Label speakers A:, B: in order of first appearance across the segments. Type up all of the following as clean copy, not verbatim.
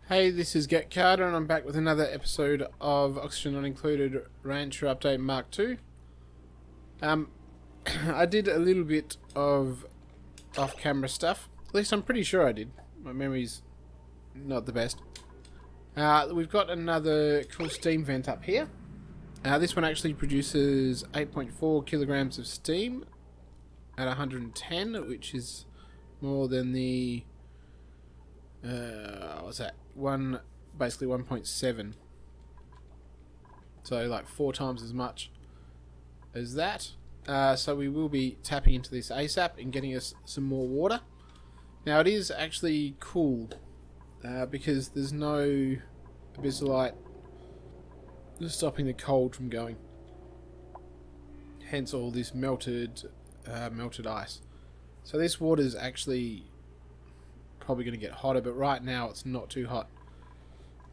A: Hey, this is Get Carter, and I'm back with another episode of Oxygen Not Included Rancher Update Mark II. I did a little bit of off-camera stuff. At least I'm pretty sure I did. My memory's not the best. We've got another cool steam vent up here. This one actually produces 8.4 kilograms of steam at 110, which is more than the what's that? Basically 1.7. So like 4 times as much as that. So we will be tapping into this ASAP and getting us some more water. Now it is actually cool because there's no abyssalite just stopping the cold from going. Hence all this melted ice. So this water is actually probably going to get hotter, but right now it's not too hot.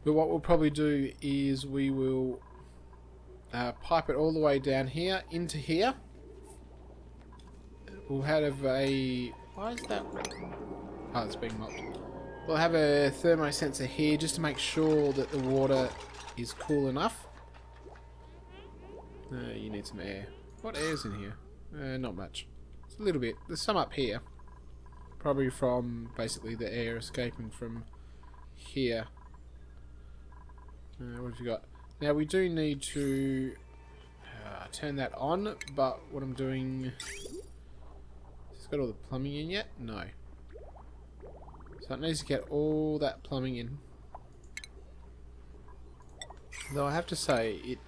A: But what we'll probably do is we will pipe it all the way down here into here. We'll have a... why is that? Oh, it's being mopped. We'll have a thermosensor here just to make sure that the water is cool enough. You need some air. What air's in here? Not much. It's a little bit. There's some up here. Probably from basically the air escaping from here. What have we got? Now we do need to turn that on, but what I'm doing... has it got all the plumbing in yet? No. So it needs to get all that plumbing in. Though I have to say, it...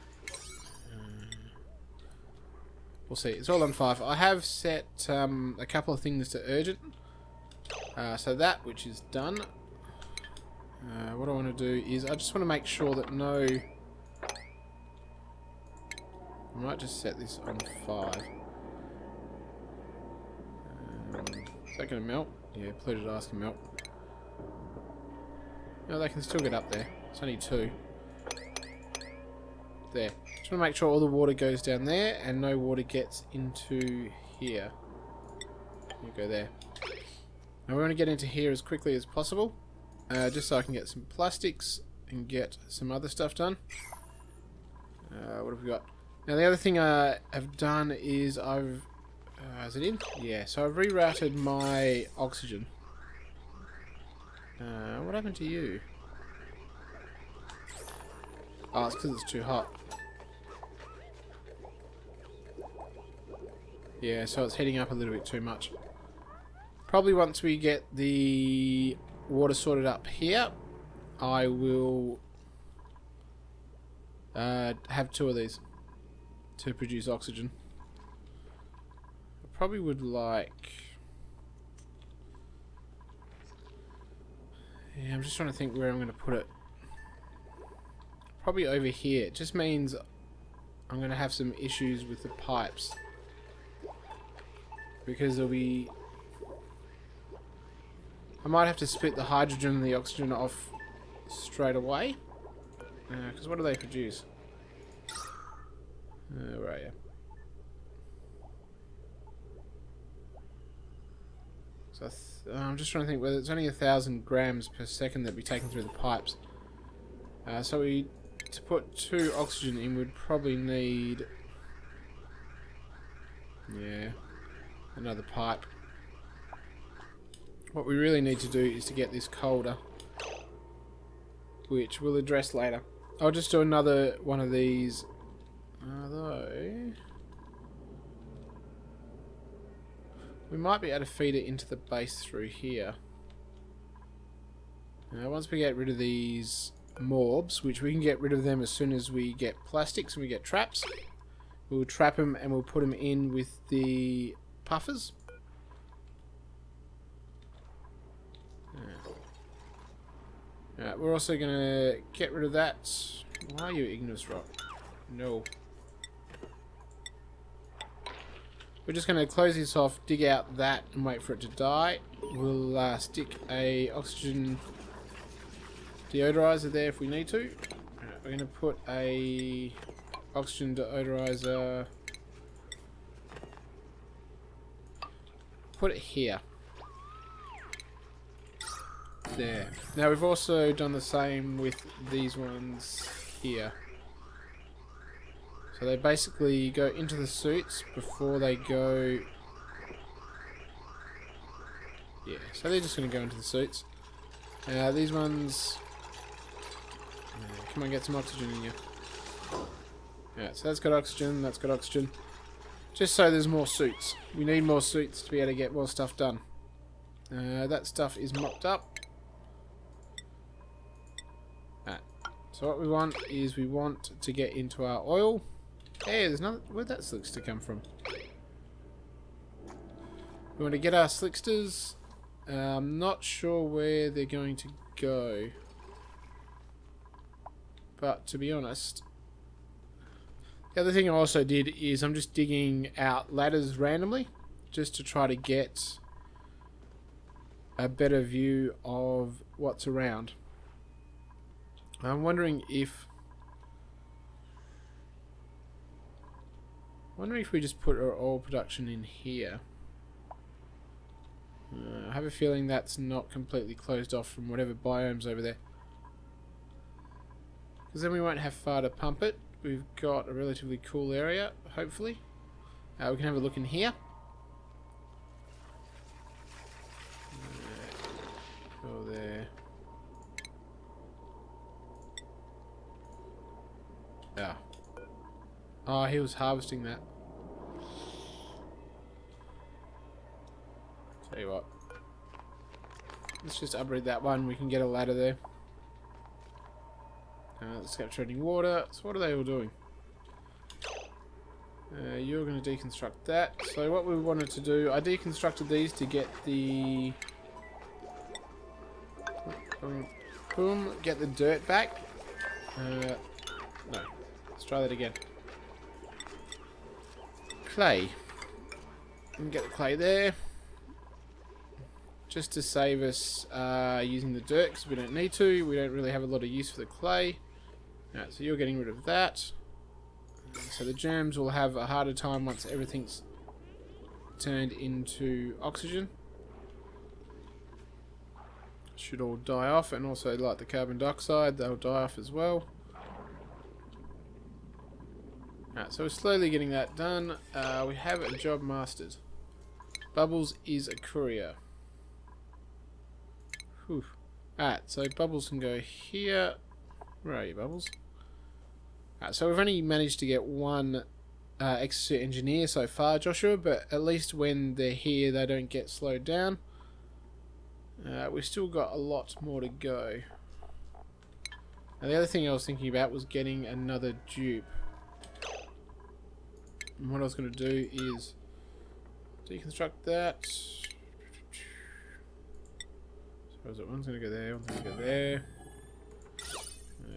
A: we'll see. It's all on 5. I have set a couple of things to urgent. So that, which is done. What I want to do is I just want to make sure that no... I might just set this on 5. Is that going to melt? Yeah, pleasure to ask can melt. No, they can still get up there. It's only 2. There. Just want to make sure all the water goes down there and no water gets into here. You go there. Now we want to get into here as quickly as possible, just so I can get some plastics and get some other stuff done. What have we got? Now the other thing I have done is I've... is it in? Yeah, so I've rerouted my oxygen. What happened to you? Oh, it's because it's too hot. Yeah, so it's heating up a little bit too much. Probably once we get the water sorted up here, I will have 2 of these to produce oxygen. I probably would like... yeah, I'm just trying to think where I'm going to put it. Probably over here. It just means I'm going to have some issues with the pipes. Because there'll be... I might have to split the hydrogen and the oxygen off straight away. Because what do they produce? Where are you? So I'm just trying to think whether it's only 1,000 grams per second that be taken through the pipes. So to put 2 oxygen in, we'd probably need... yeah, another pipe. What we really need to do is to get this colder, which we'll address later. I'll just do another one of these, although we might be able to feed it into the base through here. Once we get rid of these morbs, which we can get rid of them as soon as we get plastics and we get traps, we'll trap them and we'll put them in with the puffers. Alright, we're also going to get rid of that. Why are you igneous rock? No. We're just going to close this off, dig out that and wait for it to die. We'll stick a oxygen deodorizer there if we need to. Alright, we're going to put a oxygen deodorizer... put it here. there. Now we've also done the same with these ones here. So they basically go into the suits before they go... Yeah, so they're just going to go into the suits. These ones... come on, get some oxygen in you. Yeah, so that's got oxygen, that's got oxygen. Just so there's more suits. We need more suits to be able to get more stuff done. That stuff is mopped up. So what we want is we want to get into our oil. Hey, there's another... Where'd that slickster come from? We want to get our slicksters. I'm not sure where they're going to go. But to be honest... The other thing I also did is I'm just digging out ladders randomly. Just to try to get a better view of what's around. I'm wondering if... we just put our oil production in here. I have a feeling that's not completely closed off from whatever biome's over there. Because then we won't have far to pump it. We've got a relatively cool area, hopefully. We can have a look in here. Go there. Yeah. Oh, he was harvesting that. Tell you what. Let's just upgrade that one. We can get a ladder there. Let's get trading water. So what are they all doing? You're going to deconstruct that. So what we wanted to do, I deconstructed these to get the... Boom, get the dirt back. No. Let's try that again. Clay. And get the clay there. Just to save us using the dirt, because we don't need to. We don't really have a lot of use for the clay. Alright, so you're getting rid of that. So the germs will have a harder time once everything's turned into oxygen. Should all die off, and also like the carbon dioxide, they'll die off as well. Alright, so we're slowly getting that done. We have a job mastered. Bubbles is a courier. Whew. Alright, so Bubbles can go here. Where are you, Bubbles? Alright, so we've only managed to get one exosuit engineer so far, Joshua, but at least when they're here they don't get slowed down. We've still got a lot more to go. Now the other thing I was thinking about was getting another dupe. And what I was going to do is deconstruct that. So is it one's going to go there, one's going to go there.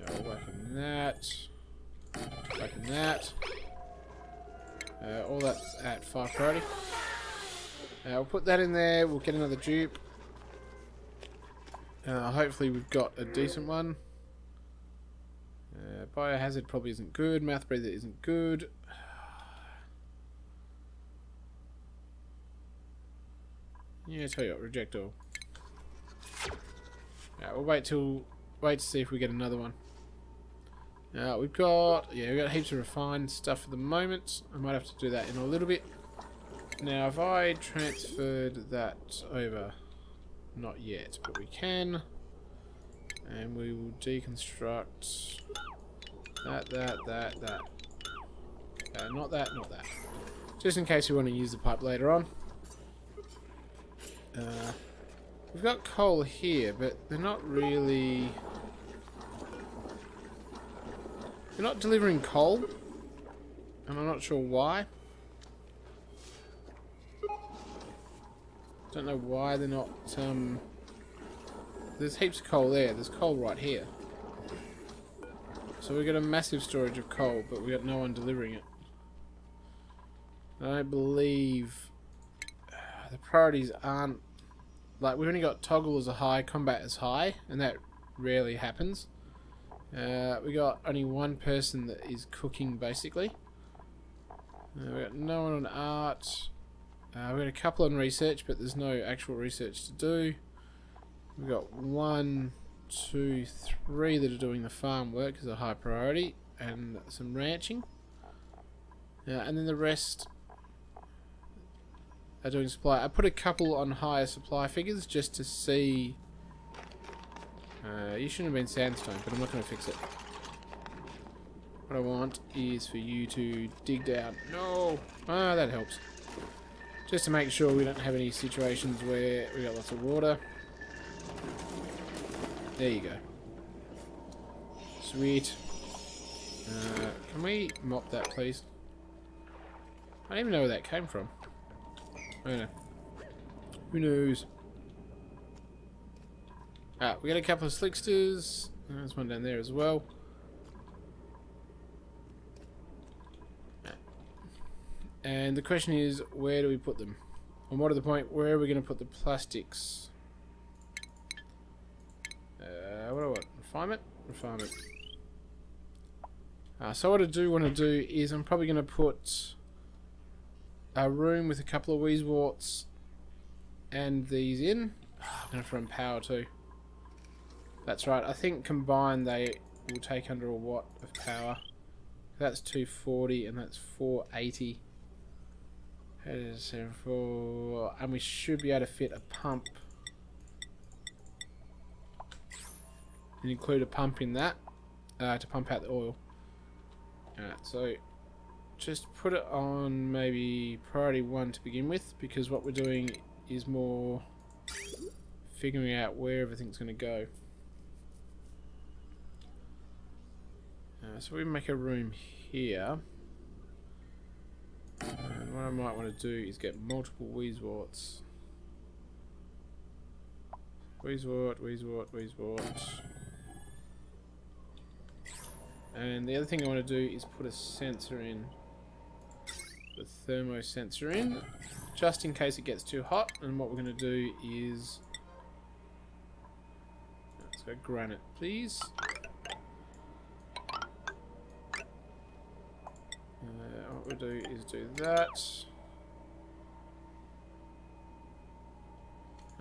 A: I'll whack in that. Whack in that. All that's at 5 priority. We'll put that in there, we'll get another dupe. Hopefully we've got a decent one. Biohazard probably isn't good, Mouth Breather isn't good. Yeah, tell you what, reject all. We'll wait to see if we get another one. We've got heaps of refined stuff at the moment. I might have to do that in a little bit. Now, if I transferred that over, not yet, but we can, and we will deconstruct that. Not that. Just in case we want to use the pipe later on. We've got coal here, but they're not really... They're not delivering coal, and I'm not sure why. Don't know why they're not... There's heaps of coal there. There's coal right here. So we've got a massive storage of coal, but we've got no one delivering it. I don't believe... The priorities aren't... Like, we've only got toggle as a high, combat as high, and that rarely happens. We got only one person that is cooking, basically. We got no one on art. We got a couple on research, but there's no actual research to do. We've got 1, 2, 3 that are doing the farm work as a high priority, and some ranching. And then the rest are doing supply. I put a couple on higher supply figures just to see. You shouldn't have been sandstone, but I'm not going to fix it. What I want is for you to dig down. No! Ah, that helps. Just to make sure we don't have any situations where we got lots of water. There you go. Sweet. Can we mop that, please? I don't even know where that came from. I don't know. Who knows? We got a couple of slicksters. There's one down there as well. And the question is, where do we put them? And what are the point? Where are we going to put the plastics? What do I want? Refinement? Refinement. So what I do want to do is I'm probably going to put a room with a couple of Weezeworts and these in. I'm going to run power too. That's right. I think combined they will take under a watt of power. That's 240 and that's 480. And we should be able to fit a pump. And include a pump in that to pump out the oil. Alright, so just put it on maybe priority 1 to begin with, because what we're doing is more figuring out where everything's going to go. So we make a room here. And what I might want to do is get multiple Weezeworts. Weezewort, Weezewort, Weezewort. And the other thing I want to do is put a sensor in. The thermo sensor in. Just in case it gets too hot. And what we're going to do is... Let's go granite, please. What we'll do is do that.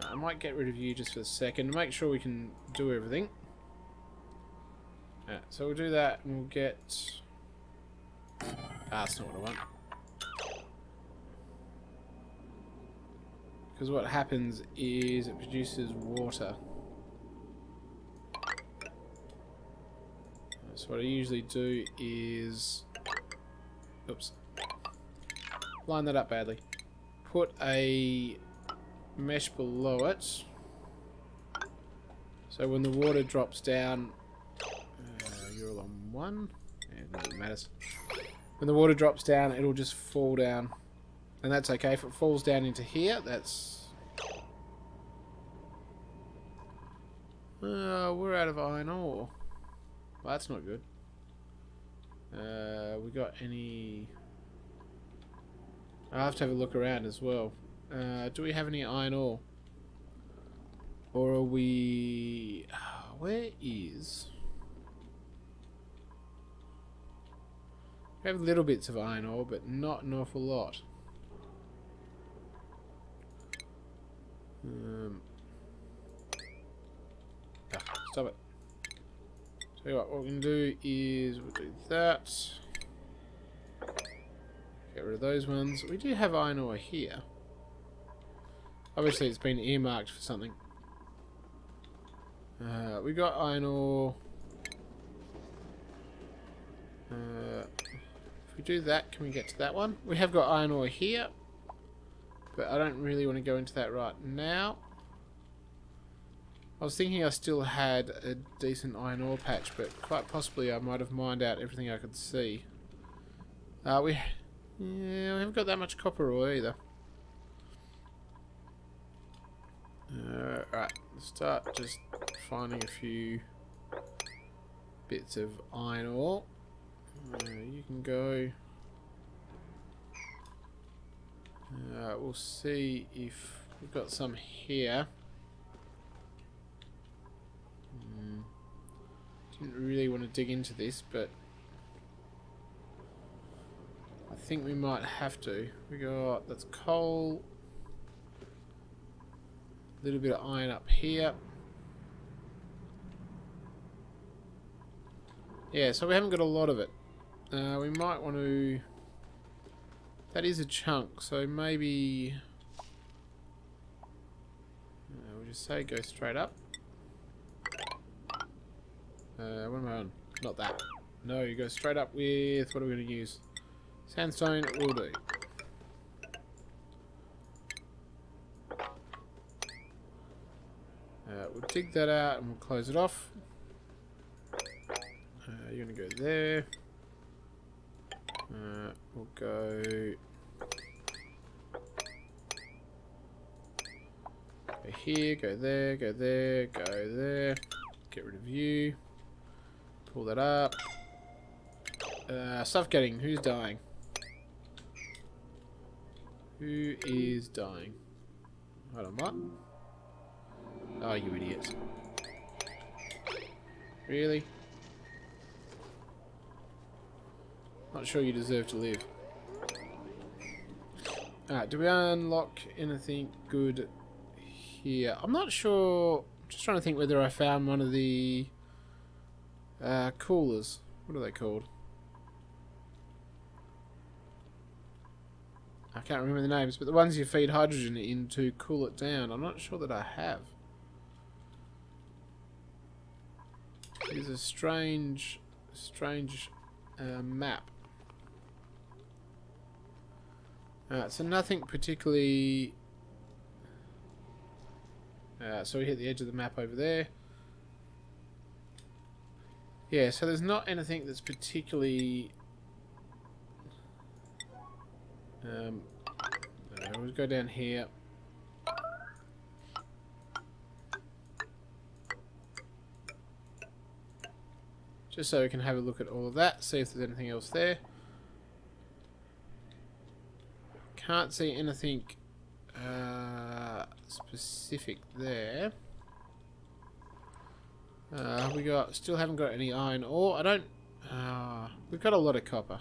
A: I might get rid of you just for a second to make sure we can do everything. So we'll do that and we'll get... that's not what I want. Because what happens is it produces water. So what I usually do is... Oops. Line that up badly. Put a mesh below it. So when the water drops down... you're all on 1. Yeah, it doesn't matter. When the water drops down, it'll just fall down. And that's okay. If it falls down into here, that's... we're out of iron ore. Well, that's not good. We got any... I have to have a look around as well. Do we have any iron ore? Or are we... where is... We have little bits of iron ore, but not an awful lot. Stop it. So what we can do is we'll do that. Get rid of those ones. We do have iron ore here. Obviously it's been earmarked for something. We got iron ore. If we do that, can we get to that one? We have got iron ore here. But I don't really want to go into that right now. I was thinking I still had a decent iron ore patch, but quite possibly I might have mined out everything I could see. We haven't got that much copper ore either. Right, let's start just finding a few bits of iron ore. You can go. We'll see if we've got some here. Didn't really want to dig into this, but I think we might have to. We got, that's coal. A little bit of iron up here. Yeah, so we haven't got a lot of it. We might want to... That is a chunk, so maybe... we'll just say go straight up. What am I on? Not that. No, you go straight up with... What are we going to use? Sandstone will do. We'll dig that out and we'll close it off. You're going to go there. We'll go... Go here, go there, go there, go there. Get rid of you. Pull that up. Suffocating. Who's dying? Who is dying? Hold on, what? Oh, you idiot. Really? Not sure you deserve to live. Alright, do we unlock anything good here? I'm not sure. I'm just trying to think whether I found one of the coolers. What are they called? I can't remember the names, but the ones you feed hydrogen in to cool it down. I'm not sure that I have. It's a strange map. So nothing particularly... so we hit the edge of the map over there. Yeah, so there's not anything that's particularly... we'll go down here. Just so we can have a look at all of that, see if there's anything else there. Can't see anything specific there. We got, still haven't got any iron ore. I don't. We've got a lot of copper.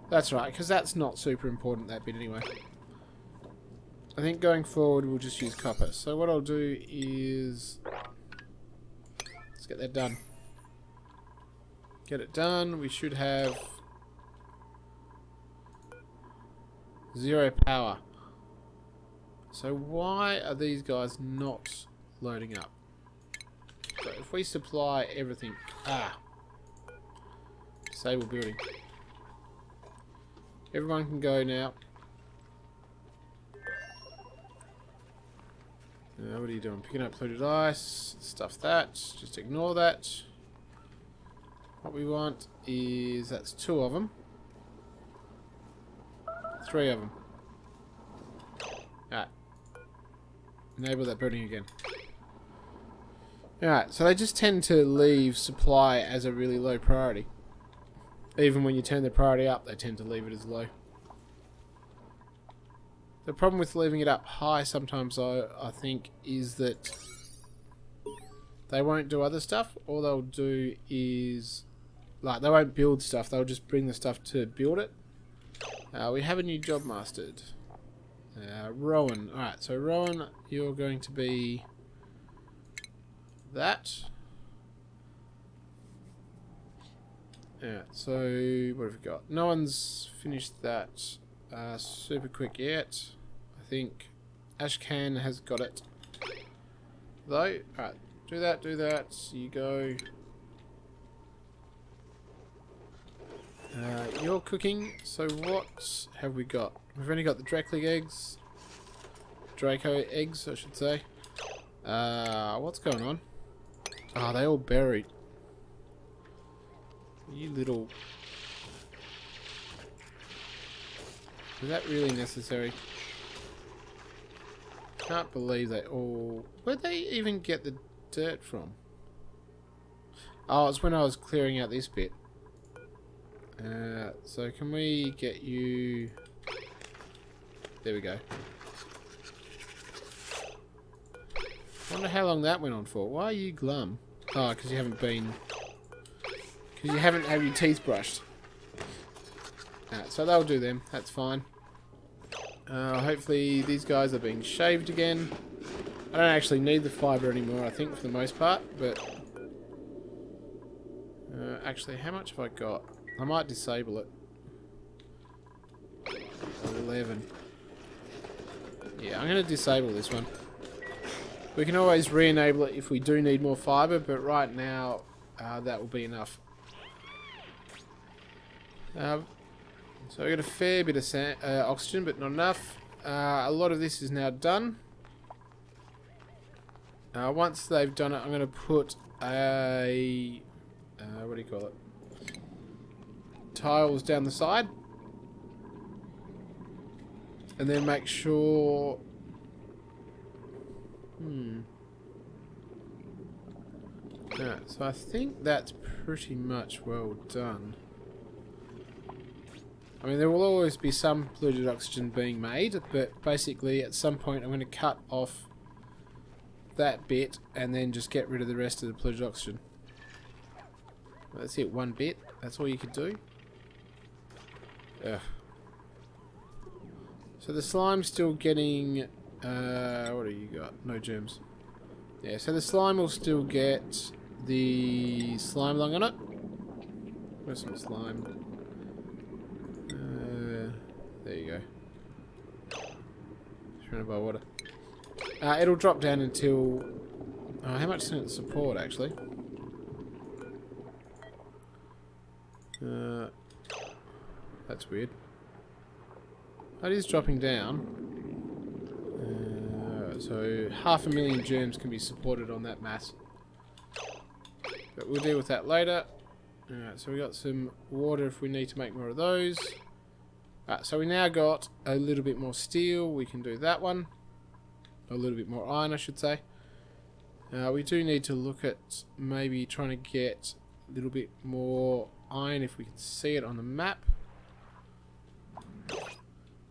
A: That's right, because that's not super important, that bit anyway. I think going forward we'll just use copper. So what I'll do is... Let's get that done. Get it done. We should have... 0 power. So why are these guys not loading up? So if we supply everything... Disable building. Everyone can go now. What are you doing? Picking up polluted ice. Stuff that. Just ignore that. What we want is... That's 2 of them. 3 of them. Alright. Enable that building again. Alright, so they just tend to leave supply as a really low priority. Even when you turn the priority up, they tend to leave it as low. The problem with leaving it up high sometimes, I think, is that they won't do other stuff. All they'll do is... Like, they won't build stuff, they'll just bring the stuff to build it. We have a new job mastered. Rowan. Alright, so Rowan, you're going to be... that. Yeah, so what have we got? No one's finished that super quick yet. I think Ashcan has got it. Though, alright, do that, you go. You're cooking, so what have we got? We've only got the Drakling eggs. Draco eggs, I should say. What's going on? Oh, they all buried. You little... Is that really necessary? Can't believe they all... Where'd they even get the dirt from? Oh, it's when I was clearing out this bit. So can we get you... There we go. I wonder how long that went on for. Why are you glum? Oh, because you haven't been... Because you haven't had your teeth brushed. So that'll do them. That's fine. Hopefully these guys are being shaved again. I don't actually need the fibre anymore, I think, for the most part. But Actually, how much have I got? I might disable it. 11. Yeah, I'm going to disable this one. We can always re-enable it if we do need more fibre, but right now that will be enough. So we got a fair bit of oxygen, but not enough. A lot of this is now done. Once they've done it, I'm going to put a... what do you call it? Tiles down the side. And then make sure... so I think that's pretty much well done. I mean, there will always be some polluted oxygen being made, but basically at some point I'm going to cut off that bit and then just get rid of the rest of the polluted oxygen. That's it, one bit. That's all you could do. Ugh. So the slime's still getting... what do you got? No germs. Yeah, so the slime will still get the slime lung on it. Where's some slime? There you go. Surrounded by water. It'll drop down until... how much can it support, actually? That's weird. That is dropping down. So 500,000 germs can be supported on that mass. But we'll deal with that later. Alright, so we got some water if we need to make more of those. So we now got a little bit more steel. We can do that one. A little bit more iron, I should say. We do need to look at maybe trying to get a little bit more iron if we can see it on the map.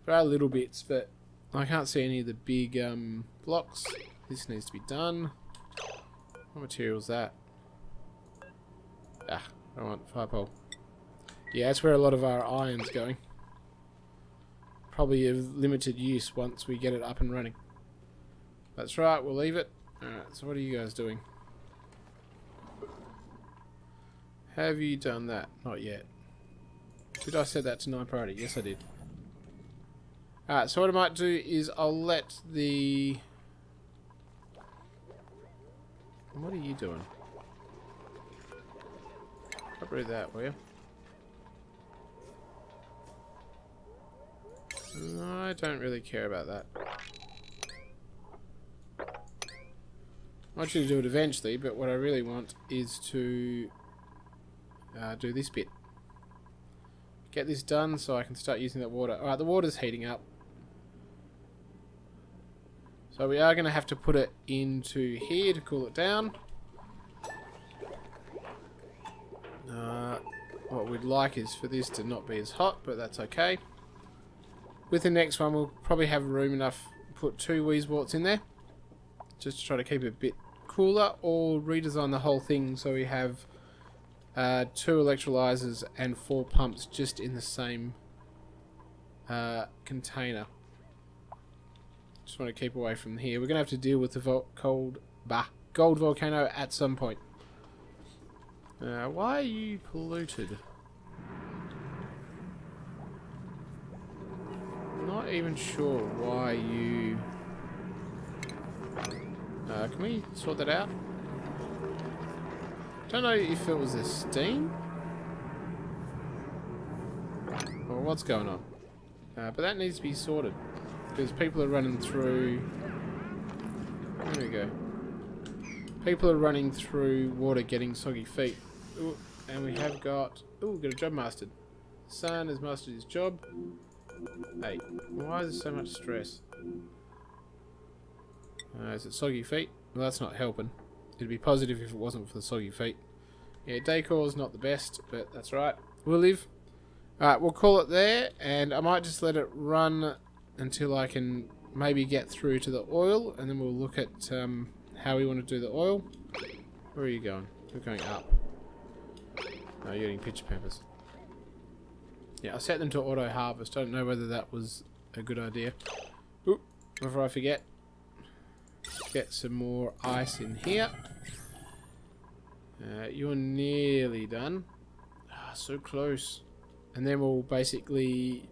A: There are little bits, but I can't see any of the big blocks. This needs to be done. What material is that? I want firepole. Yeah, that's where a lot of our iron's going. Probably of limited use once we get it up and running. That's right, we'll leave it. Alright, so what are you guys doing? Have you done that? Not yet. Did I set that to 9 priority? Yes, I did. Alright, so what I might do is I'll let the... What are you doing? Uproot that, will you? I don't really care about that. I want you to do it eventually, but what I really want is to do this bit. Get this done so I can start using that water. Alright, the water's heating up. So we are going to have to put it into here to cool it down. What we'd like is for this to not be as hot, but that's okay. With the next one, we'll probably have room enough to put 2 Wheezeworts in there. Just to try to keep it a bit cooler, or redesign the whole thing so we have 2 electrolyzers and 4 pumps just in the same container. Just want to keep away from here. We're going to have to deal with the gold volcano at some point. Why are you polluted? Not even sure why you... can we sort that out? Don't know if it was a steam or what's going on. But that needs to be sorted because people are running through... There we go. People are running through water getting soggy feet. Ooh, and we have got... Ooh, got a job mastered. San has mastered his job. Hey, why is there so much stress? Is it soggy feet? Well, that's not helping. It'd be positive if it wasn't for the soggy feet. Yeah, decor's not the best, but that's right. We'll live. Alright, we'll call it there, and I might just let it run until I can maybe get through to the oil, and then we'll look at how we want to do the oil. Where are you going? We're going up. No, you're getting pitcher peppers. Yeah, I set them to auto harvest. I don't know whether that was a good idea. Oop, before I forget. Get some more ice in here. You're nearly done. Ah, so close. And then we'll basically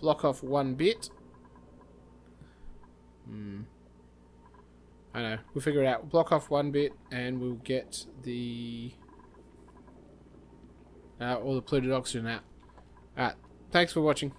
A: block off one bit. I know. We'll figure it out. We'll block off one bit and we'll get the... all the polluted oxygen out. Alright. Thanks for watching.